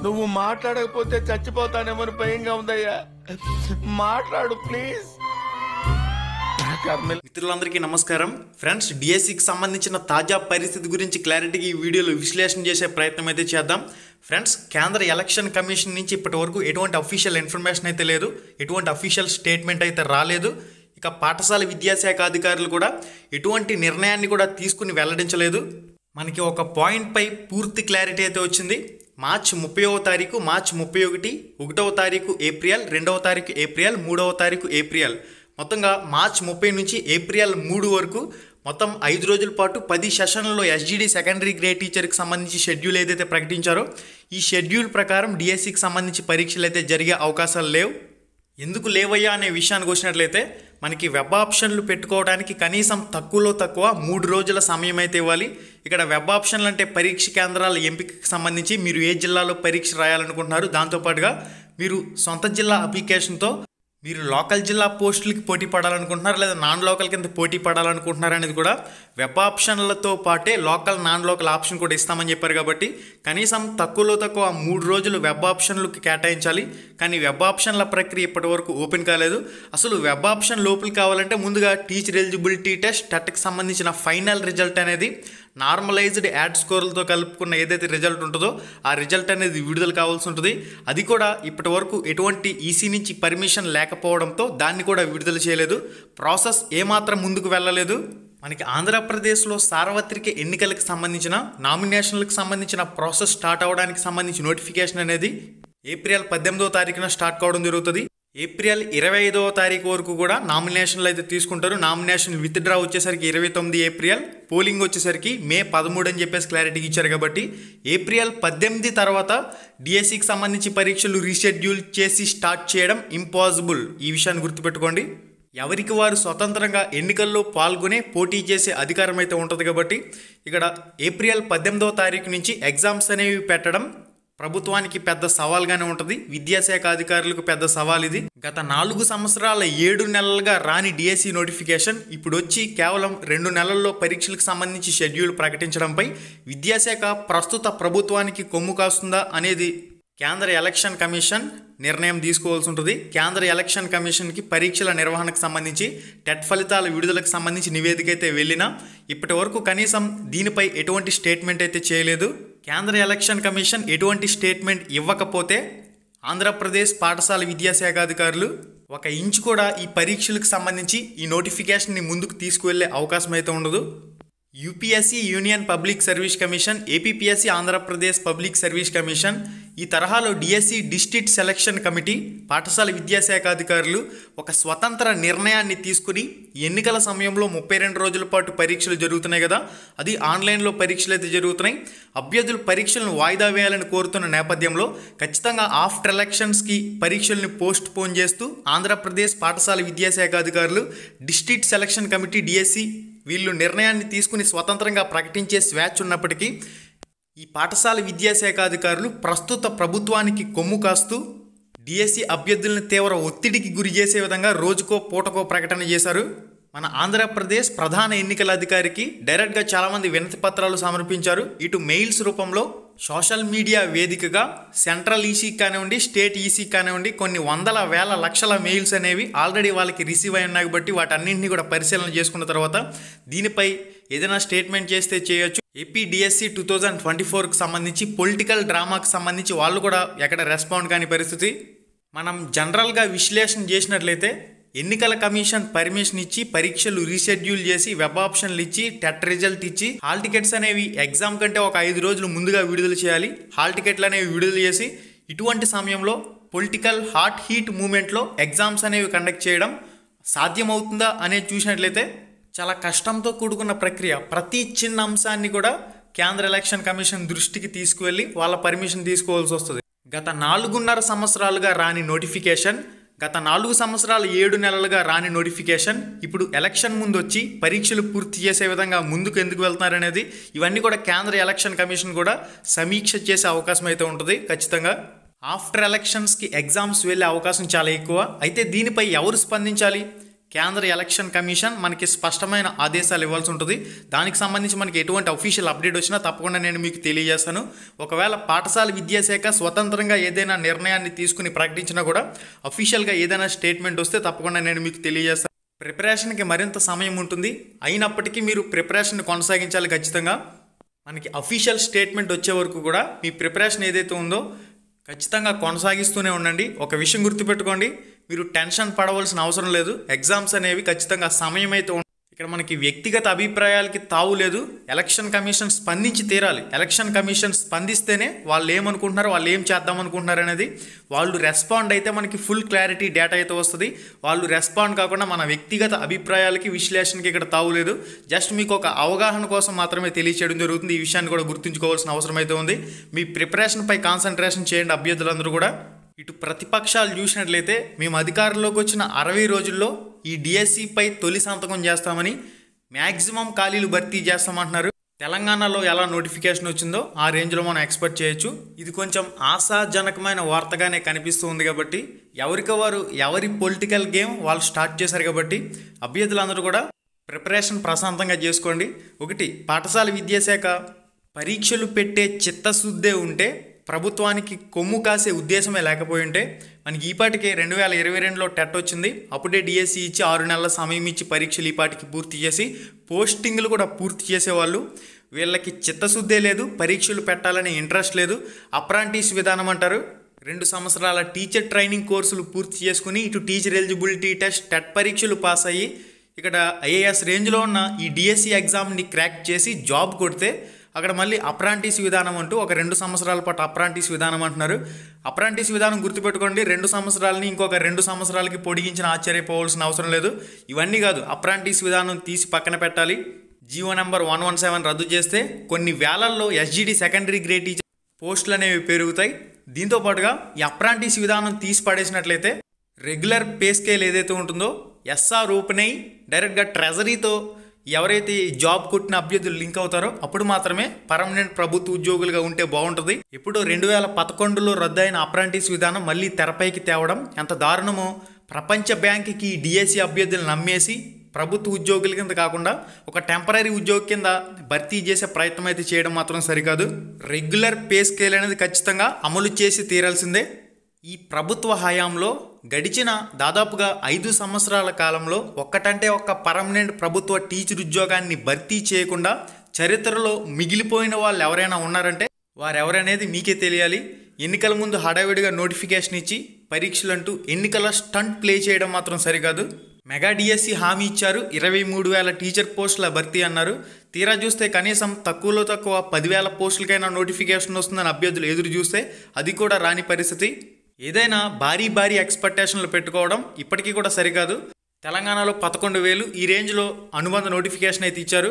నువ్వు మాట్లాడకపోతే చచ్చిపోతానేమని భయంగా ఉందయ్యా. మాట్లాడు ప్లీజ్. మిత్రులందరికీ నమస్కారం. ఫ్రెండ్స్, డిఎస్సికి సంబంధించిన తాజా పరిస్థితి గురించి క్లారిటీగా ఈ వీడియోలో విశ్లేషణ చేసే ప్రయత్నం అయితే చేద్దాం. ఫ్రెండ్స్, కేంద్ర ఎలక్షన్ కమిషన్ నుంచి ఇప్పటి వరకు ఎటువంటి అఫీషియల్ ఇన్ఫర్మేషన్ అయితే లేదు, ఎటువంటి అఫీషియల్ స్టేట్మెంట్ అయితే రాలేదు. ఇక పాఠశాల విద్యాశాఖ అధికారులు కూడా ఎటువంటి నిర్ణయాన్ని కూడా తీసుకుని వెల్లడించలేదు. మనకి ఒక పాయింట్పై పూర్తి క్లారిటీ అయితే వచ్చింది. మార్చి 30వ తారీఖు, మార్చి 31, 1వ తారీఖు ఏప్రిల్, 2వ తారీఖు ఏప్రిల్, 3వ తారీఖు ఏప్రిల్, మొత్తంగా మార్చి 30 నుంచి ఏప్రిల్ 3 వరకు మొత్తం 5 రోజుల పాటు 10 సెషన్లలో ఎస్జిడి సెకండరీ గ్రేడ్ టీచర్కి సంబంధించి షెడ్యూల్ ఏదైతే ప్రకటించారో ఈ షెడ్యూల్ ప్రకారం డిఎస్సికి సంబంధించి పరీక్షలు అయితే జరిగే అవకాశాలు లేవు. ఎందుకు లేవయ్యా అనే విషయానికి వచ్చినట్లయితే మనకి వెబ్ ఆప్షన్లు పెట్టుకోవడానికి కనీసం తక్కువలో తక్కువ 3 రోజుల సమయం అయితే ఇవ్వాలి. ఇక్కడ వెబ్ ఆప్షన్లు అంటే పరీక్ష కేంద్రాల ఎంపికకి సంబంధించి మీరు ఏ జిల్లాలో పరీక్ష రాయాలనుకుంటున్నారు, దాంతోపాటుగా మీరు సొంత జిల్లా అప్లికేషన్తో మీరు లోకల్ జిల్లా పోస్టులకి పోటీ పడాలనుకుంటున్నారు లేదా నాన్ లోకల్ కింద పోటీ పడాలనుకుంటున్నారు అనేది కూడా వెబ్ ఆప్షన్లతో పాటే లోకల్ నాన్ లోకల్ ఆప్షన్ కూడా ఇస్తామని చెప్పారు. కాబట్టి కనీసం తక్కువలో తక్కువ 3 రోజులు వెబ్ ఆప్షన్లకు కేటాయించాలి. కానీ వెబ్ ఆప్షన్ల ప్రక్రియ ఇప్పటి వరకు ఓపెన్ కాలేదు. అసలు వెబ్ ఆప్షన్ లోపలికి కావాలంటే ముందుగా టీచర్ ఎలిజిబిలిటీ టెస్ట్ టెట్కి సంబంధించిన ఫైనల్ రిజల్ట్ అనేది నార్మలైజ్డ్ యాడ్ స్కోర్లతో కలుపుకున్న ఏదైతే రిజల్ట్ ఉంటుందో ఆ రిజల్ట్ అనేది విడుదల కావాల్సి ఉంటుంది. అది కూడా ఇప్పటి వరకు ఎటువంటి ఈసీ నుంచి పర్మిషన్ లేకపోవడంతో దాన్ని కూడా విడుదల చేయలేదు. ప్రాసెస్ ఏమాత్రం ముందుకు వెళ్ళలేదు. మనకి ఆంధ్రప్రదేశ్లో సార్వత్రిక ఎన్నికలకు సంబంధించిన నామినేషన్లకు సంబంధించిన ప్రాసెస్ స్టార్ట్ అవ్వడానికి సంబంధించి నోటిఫికేషన్ అనేది ఏప్రిల్ 18వ తారీఖున స్టార్ట్ కావడం జరుగుతుంది. ఏప్రిల్ 25వ తారీఖు వరకు కూడా నామినేషన్లు అయితే తీసుకుంటారు. నామినేషన్ విత్డ్రా వచ్చేసరికి 29 ఏప్రిల్, పోలింగ్ వచ్చేసరికి మే 13 అని చెప్పేసి క్లారిటీ ఇచ్చారు. కాబట్టి ఏప్రిల్ 18 తర్వాత డిఎస్సికి సంబంధించి పరీక్షలు రీషెడ్యూల్ చేసి స్టార్ట్ చేయడం ఇంపాసిబుల్. ఈ విషయాన్ని గుర్తుపెట్టుకోండి. ఎవరికి వారు స్వతంత్రంగా ఎన్నికల్లో పాల్గొనే పోటీ చేసే అధికారం అయితే ఉంటుంది. కాబట్టి ఇక్కడ ఏప్రిల్ 18వ తారీఖు నుంచి ఎగ్జామ్స్ అనేవి పెట్టడం ప్రభుత్వానికి పెద్ద సవాల్గానే ఉంటుంది. విద్యాశాఖ అధికారులకు పెద్ద సవాల్ ఇది. గత 4 సంవత్సరాల 7 నెలలుగా రాని డిఎస్సి నోటిఫికేషన్ ఇప్పుడు వచ్చి కేవలం 2 నెలల్లో పరీక్షలకు సంబంధించి షెడ్యూల్ ప్రకటించడంపై విద్యాశాఖ ప్రస్తుత ప్రభుత్వానికి కొమ్ము కాస్తుందా అనేది కేంద్ర ఎలక్షన్ కమిషన్ నిర్ణయం తీసుకోవాల్సి ఉంటుంది. కేంద్ర ఎలక్షన్ కమిషన్కి పరీక్షల నిర్వహణకు సంబంధించి టెట్ ఫలితాల విడుదలకు సంబంధించి నివేదిక అయితే వెళ్ళినా ఇప్పటి వరకు కనీసం దీనిపై ఎటువంటి స్టేట్మెంట్ అయితే చేయలేదు. కేంద్ర ఎలక్షన్ కమిషన్ ఎటువంటి స్టేట్మెంట్ ఇవ్వకపోతే ఆంధ్రప్రదేశ్ పాఠశాల విద్యాశాఖ అధికారులు 1 ఇంచు కూడా ఈ పరీక్షలకు సంబంధించి ఈ నోటిఫికేషన్ని ముందుకు తీసుకువెళ్లే అవకాశం అయితే ఉండదు. UPSC union public service commission, APPSC Andhra Pradesh public service commission, ఈ తరహాలో డిఎస్సి డిస్ట్రిక్ట్ సెలక్షన్ కమిటీ పాఠశాల విద్యాశాఖ అధికారులు ఒక స్వతంత్ర నిర్ణయాన్ని తీసుకుని ఎన్నికల సమయంలో 32 రోజుల పాటు పరీక్షలు జరుగుతున్నాయి కదా, అది ఆన్లైన్లో పరీక్షలు అయితే జరుగుతున్నాయి. అభ్యర్థులు పరీక్షలను వాయిదా వేయాలని కోరుతున్న నేపథ్యంలో ఖచ్చితంగా ఆఫ్టర్ ఎలక్షన్స్కి పరీక్షల్ని పోస్ట్ పోన్ చేస్తూ ఆంధ్రప్రదేశ్ పాఠశాల విద్యాశాఖ అధికారులు డిస్ట్రిక్ట్ సెలక్షన్ కమిటీ డిఎస్సి వీళ్ళు నిర్ణయాన్ని తీసుకుని స్వతంత్రంగా ప్రకటించే స్వేచ్ఛ ఉన్నప్పటికీ ఈ పాఠశాల విద్యాశాఖ అధికారులు ప్రస్తుత ప్రభుత్వానికి కొమ్ము కాస్తూ డిఎస్సి అభ్యర్థులను తీవ్ర ఒత్తిడికి గురి చేసే విధంగా రోజుకో పూటకో ప్రకటన చేశారు. మన ఆంధ్రప్రదేశ్ ప్రధాన ఎన్నికల అధికారికి డైరెక్ట్గా చాలామంది వినతి పత్రాలు సమర్పించారు. ఇటు మెయిల్స్ రూపంలో, సోషల్ మీడియా వేదికగా సెంట్రల్ ఈసీ కానివ్వండి, స్టేట్ ఈసీ కానివ్వండి, కొన్ని వందల వేల లక్షల మెయిల్స్ అనేవి ఆల్రెడీ వాళ్ళకి రిసీవ్ అయి ఉన్నాయి. కాబట్టి వాటన్నింటినీ కూడా పరిశీలన చేసుకున్న తర్వాత దీనిపై ఏదైనా స్టేట్మెంట్ చేస్తే చేయొచ్చు. ఏపీ డిఎస్సి 2024కి సంబంధించి పొలిటికల్ డ్రామాకి సంబంధించి వాళ్ళు కూడా ఎక్కడ రెస్పాండ్ కాని పరిస్థితి. మనం జనరల్గా విశ్లేషణ చేసినట్లయితే ఎన్నికల కమిషన్ పర్మిషన్ ఇచ్చి పరీక్షలు రీషెడ్యూల్ చేసి వెబ్ ఆప్షన్లు ఇచ్చి టెట్ రిజల్ట్ ఇచ్చి హాల్ టికెట్స్ అనేవి ఎగ్జామ్ కంటే ఒక 5 రోజులు ముందుగా విడుదల చేయాలి. హాల్ టికెట్లు అనేవి విడుదల చేసి ఇటువంటి సమయంలో పొలిటికల్ హాట్ హీట్ మూమెంట్లో ఎగ్జామ్స్ అనేవి కండక్ట్ చేయడం సాధ్యమవుతుందా అనేది చూసినట్లయితే చాలా కష్టంతో కూడుకున్న ప్రక్రియ. ప్రతి చిన్న అంశాన్ని కూడా కేంద్ర ఎలక్షన్ కమిషన్ దృష్టికి తీసుకువెళ్ళి వాళ్ళ పర్మిషన్ తీసుకోవాల్సి వస్తుంది. గత 4.5 సంవత్సరాలుగా రాని నోటిఫికేషన్, గత 4 సంవత్సరాలు 7 నెలలుగా రాని నోటిఫికేషన్ ఇప్పుడు ఎలక్షన్ ముందు వచ్చి పరీక్షలు పూర్తి చేసే విధంగా ముందుకు ఎందుకు వెళ్తున్నారనేది ఇవన్నీ కూడా కేంద్ర ఎలక్షన్ కమిషన్ కూడా సమీక్ష చేసే అవకాశం అయితే ఉంటుంది. ఖచ్చితంగా ఆఫ్టర్ ఎలక్షన్స్కి ఎగ్జామ్స్ వెళ్ళే అవకాశం చాలా ఎక్కువ. అయితే దీనిపై ఎవరు స్పందించాలి? కేంద్ర ఎలక్షన్ కమిషన్ మనకి స్పష్టమైన ఆదేశాలు ఇవ్వాల్సి ఉంటుంది. దానికి సంబంధించి మనకి ఎటువంటి అఫీషియల్ అప్డేట్ వచ్చినా తప్పకుండా నేను మీకు తెలియజేస్తాను. ఒకవేళ పాఠశాల విద్యాశాఖ స్వతంత్రంగా ఏదైనా నిర్ణయాన్ని తీసుకుని ప్రకటించినా కూడా అఫీషియల్గా ఏదైనా స్టేట్మెంట్ వస్తే తప్పకుండా నేను మీకు తెలియజేస్తాను. ప్రిపరేషన్కి మరింత సమయం ఉంటుంది, అయినప్పటికీ మీరు ప్రిపరేషన్ కొనసాగించాలి ఖచ్చితంగా. మనకి అఫీషియల్ స్టేట్మెంట్ వచ్చే వరకు కూడా మీ ప్రిపరేషన్ ఏదైతే ఉందో ఖచ్చితంగా కొనసాగిస్తూనే ఉండండి. ఒక విషయం గుర్తుపెట్టుకోండి, మీరు టెన్షన్ పడవలసిన అవసరం లేదు. ఎగ్జామ్స్ అనేవి ఖచ్చితంగా సమయం అయితే ఇక్కడ మనకి వ్యక్తిగత అభిప్రాయాలకి తావు లేదు. ఎలక్షన్ కమిషన్ స్పందించి తీరాలి. ఎలక్షన్ కమిషన్ స్పందిస్తేనే వాళ్ళు ఏమనుకుంటున్నారు, వాళ్ళు ఏం చేద్దాం అనుకుంటున్నారు అనేది వాళ్ళు రెస్పాండ్ అయితే మనకి ఫుల్ క్లారిటీ డేటా అయితే వస్తుంది. వాళ్ళు రెస్పాండ్ కాకుండా మన వ్యక్తిగత అభిప్రాయాలకి విశ్లేషణకి ఇక్కడ తావు లేదు. జస్ట్ మీకు ఒక అవగాహన కోసం మాత్రమే తెలియచేయడం జరుగుతుంది. ఈ విషయాన్ని కూడా గుర్తుంచుకోవాల్సిన అవసరం అయితే ఉంది. మీ ప్రిపరేషన్పై కాన్సన్ట్రేషన్ చేయండి అభ్యర్థులందరూ కూడా. ఇటు ప్రతిపక్షాలు చూసినట్లయితే మేము అధికారంలోకి వచ్చిన 60 రోజుల్లో ఈ డిఎస్సిపై తొలి సంతకం చేస్తామని, మ్యాక్సిమం ఖాళీలు భర్తీ చేస్తామంటున్నారు. తెలంగాణలో ఎలా నోటిఫికేషన్ వచ్చిందో ఆ రేంజ్లో మనం ఎక్స్పెక్ట్ చేయొచ్చు. ఇది కొంచెం ఆశాజనకమైన వార్తగానే కనిపిస్తూ ఉంది కాబట్టి ఎవరి పొలిటికల్ గేమ్ వాళ్ళు స్టార్ట్ చేశారు కాబట్టి అభ్యర్థులందరూ కూడా ప్రిపరేషన్ ప్రశాంతంగా చేసుకోండి. ఒకటి, పాఠశాల విద్యాశాఖ పరీక్షలు పెట్టే చిత్తశుద్ధే ఉంటే, ప్రభుత్వానికి కొమ్ము కాసే ఉద్దేశమే లేకపోయి ఉంటే మనకి ఈపాటికే 2022లో టెట్ వచ్చింది. అప్పుడే డిఎస్సి ఇచ్చి 6 నెలల సమయం ఇచ్చి పరీక్షలు ఈపాటికి పూర్తి చేసి పోస్టింగ్లు కూడా పూర్తి చేసేవాళ్ళు. వీళ్ళకి చిత్తశుద్ధే లేదు, పరీక్షలు పెట్టాలనే ఇంట్రెస్ట్ లేదు. అప్రాంటిస్ విధానం అంటారు. 2 సంవత్సరాల టీచర్ ట్రైనింగ్ కోర్సులు పూర్తి చేసుకుని ఇటు టీచర్ ఎలిజిబిలిటీ టెస్ట్, టెట్ పరీక్షలు పాస్ అయ్యి ఇక్కడ ఐఏఎస్ రేంజ్లో ఉన్న ఈ డిఎస్సి ఎగ్జామ్ని క్రాక్ చేసి జాబ్ కొడితే అక్కడ మళ్ళీ అప్రాంటిస్ విధానం అంటూ ఒక 2 సంవత్సరాల పాటు అప్రాంటిస్ విధానం అంటున్నారు. అప్రాంటిస్ విధానం గుర్తుపెట్టుకోండి, 2 సంవత్సరాలని ఇంకొక 2 సంవత్సరాలకి పొడిగించిన ఆశ్చర్యపోవాల్సిన అవసరం లేదు. ఇవన్నీ కాదు, అప్రాంటిస్ విధానం తీసి పక్కన పెట్టాలి. జీవో నెంబర్ 117 రద్దు చేస్తే కొన్ని వేలల్లో ఎస్జిడి సెకండరీ గ్రేడ్ టీచర్ పోస్టులు అనేవి పెరుగుతాయి. దీంతో పాటుగా ఈ అప్రాంటిస్ విధానం తీసి పడేసినట్లయితే రెగ్యులర్ పే స్కేల్ ఏదైతే ఉంటుందో ఎస్ఆర్ ఓపెన్ అయ్యి డైరెక్ట్గా ట్రెజరీతో ఎవరైతే జాబ్ కొట్టిన అభ్యర్థులు లింక్ అవుతారో అప్పుడు మాత్రమే పర్మనెంట్ ప్రభుత్వ ఉద్యోగులుగా ఉంటే బాగుంటుంది. ఇప్పుడు 2011లో రద్దయిన అప్రాంటిస్ విధానం మళ్ళీ తెరపైకి తేవడం ఎంత దారుణమో. ప్రపంచ బ్యాంకుకి డిఎస్సి అభ్యర్థులు నమ్మేసి ప్రభుత్వ ఉద్యోగుల కింద కాకుండా ఒక టెంపరీ ఉద్యోగి కింద భర్తీ చేసే ప్రయత్నం అయితే చేయడం మాత్రం సరికాదు. రెగ్యులర్ పే స్కేల్ అనేది ఖచ్చితంగా అమలు చేసి తీరాల్సిందే. ఈ ప్రభుత్వ హయాంలో గడిచిన దాదాపుగా 5 సంవత్సరాల కాలంలో ఒక్కటంటే ఒక్క పర్మనెంట్ ప్రభుత్వ టీచర్ ఉద్యోగాన్ని భర్తీ చేయకుండా చరిత్రలో మిగిలిపోయిన వాళ్ళు ఎవరైనా ఉన్నారంటే వారెవరనేది మీకే తెలియాలి. ఎన్నికల ముందు హడావిడిగా నోటిఫికేషన్ ఇచ్చి పరీక్షలంటూ ఎన్నికల స్టంట్ ప్లే చేయడం మాత్రం సరికాదు. మెగా డిఎస్సి హామీ ఇచ్చారు, 23,000 టీచర్ పోస్టుల భర్తీ అన్నారు. తీరా చూస్తే కనీసం తక్కువలో తక్కువ 10,000 పోస్టులకైనా నోటిఫికేషన్ వస్తుందని అభ్యర్థులు ఎదురు చూస్తే అది కూడా రాని పరిస్థితి. ఏదైనా భారీ ఎక్స్పెక్టేషన్లు పెట్టుకోవడం ఇప్పటికీ కూడా సరికాదు. తెలంగాణలో 11,000 ఈ రేంజ్లో అనుబంధ నోటిఫికేషన్ అయితే ఇచ్చారు.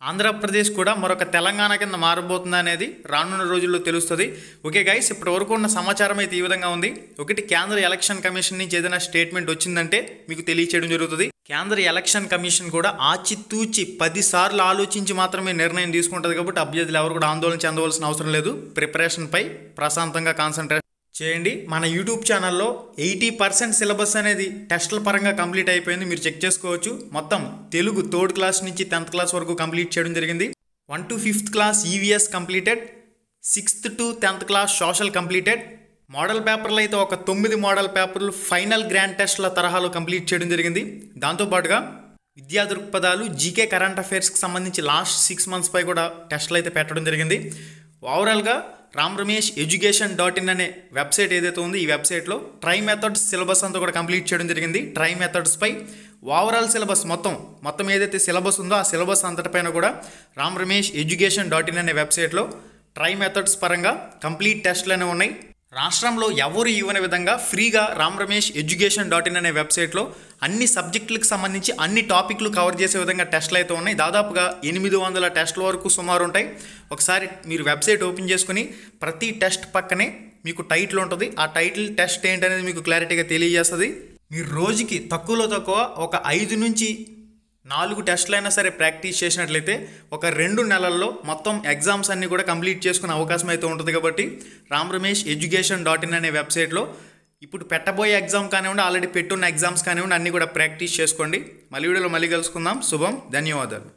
ఆంధ్రప్రదేశ్ కూడా మరొక తెలంగాణ కింద మారబోతుందా అనేది రానున్న రోజుల్లో తెలుస్తుంది. ఓకే గైస్, ఇప్పటి వరకు ఉన్న సమాచారం అయితే ఈ విధంగా ఉంది. ఒకటి, కేంద్ర ఎలక్షన్ కమిషన్ నుంచి ఏదైనా స్టేట్మెంట్ వచ్చిందంటే మీకు తెలియచేయడం జరుగుతుంది. కేంద్ర ఎలక్షన్ కమిషన్ కూడా ఆచితూచి 10 సార్లు ఆలోచించి మాత్రమే నిర్ణయం తీసుకుంటుంది కాబట్టి అభ్యర్థులు ఎవరు కూడా ఆందోళన చెందవలసిన అవసరం లేదు. ప్రిపరేషన్పై ప్రశాంతంగా కాన్సన్ట్రేట్ చేయండి. మన యూట్యూబ్ ఛానల్లో 80% సిలబస్ అనేది టెస్టుల పరంగా కంప్లీట్ అయిపోయింది, మీరు చెక్ చేసుకోవచ్చు. మొత్తం తెలుగు 3rd క్లాస్ నుంచి 10th క్లాస్ వరకు కంప్లీట్ చేయడం జరిగింది. 1 to 5th class EVS completed, 6th to 10th class social completed. Model పేపర్లు అయితే ఒక 9 మోడల్ పేపర్లు ఫైనల్ గ్రాండ్ టెస్ట్ల తరహాలో కంప్లీట్ చేయడం జరిగింది. దాంతోపాటుగా విద్యా దృక్పథాలు, జీకే, కరెంట్ అఫైర్స్కి సంబంధించి లాస్ట్ 6 months పై కూడా టెస్టులు అయితే పెట్టడం జరిగింది. ఓవరాల్గా రామ్రమేష్ education.in అనే వెబ్సైట్ ఏదైతే ఉంది ఈ వెబ్సైట్లో ట్రై మెథడ్స్ సిలబస్ అంతా కూడా కంప్లీట్ చేయడం జరిగింది. ట్రై మెథడ్స్పై ఓవరాల్ సిలబస్ మొత్తం ఏదైతే సిలబస్ ఉందో ఆ సిలబస్ అంతటిపైన కూడా రామ్రమేష్ education.in అనే వెబ్సైట్లో ట్రై మెథడ్స్ పరంగా కంప్లీట్ టెస్టులు అనేవి ఉన్నాయి. రాష్ట్రంలో ఎవరు ఇవ్వని విధంగా ఫ్రీగా రామ్రమేష్ education.in అనే వెబ్సైట్లో అన్ని సబ్జెక్టులకు సంబంధించి అన్ని టాపిక్లు కవర్ చేసే విధంగా టెస్టులు అయితే ఉన్నాయి. దాదాపుగా 800 టెస్టుల వరకు సుమారు ఉంటాయి. ఒకసారి మీరు వెబ్సైట్ ఓపెన్ చేసుకుని ప్రతి టెస్ట్ పక్కనే మీకు టైటిల్ ఉంటుంది. ఆ టైటిల్ టెస్ట్ ఏంటనేది మీకు క్లారిటీగా తెలియజేస్తుంది. మీరు రోజుకి తక్కువలో తక్కువ ఒక 5 నుంచి 4 టెస్టులైనా సరే ప్రాక్టీస్ చేసినట్లయితే ఒక 2 నెలల్లో మొత్తం ఎగ్జామ్స్ అన్నీ కూడా కంప్లీట్ చేసుకునే అవకాశం అయితే ఉంటుంది. కాబట్టి రామ్రమేష్ education.in అనే వెబ్సైట్లో ఇప్పుడు పెట్టబోయే ఎగ్జామ్ కానివ్వండి, ఆల్రెడీ పెట్టున్న ఎగ్జామ్స్ కానివ్వండి, అన్నీ కూడా ప్రాక్టీస్ చేసుకోండి. మళ్ళీ వీడియోలో మళ్ళీ కలుసుకుందాం. శుభం, ధన్యవాదాలు.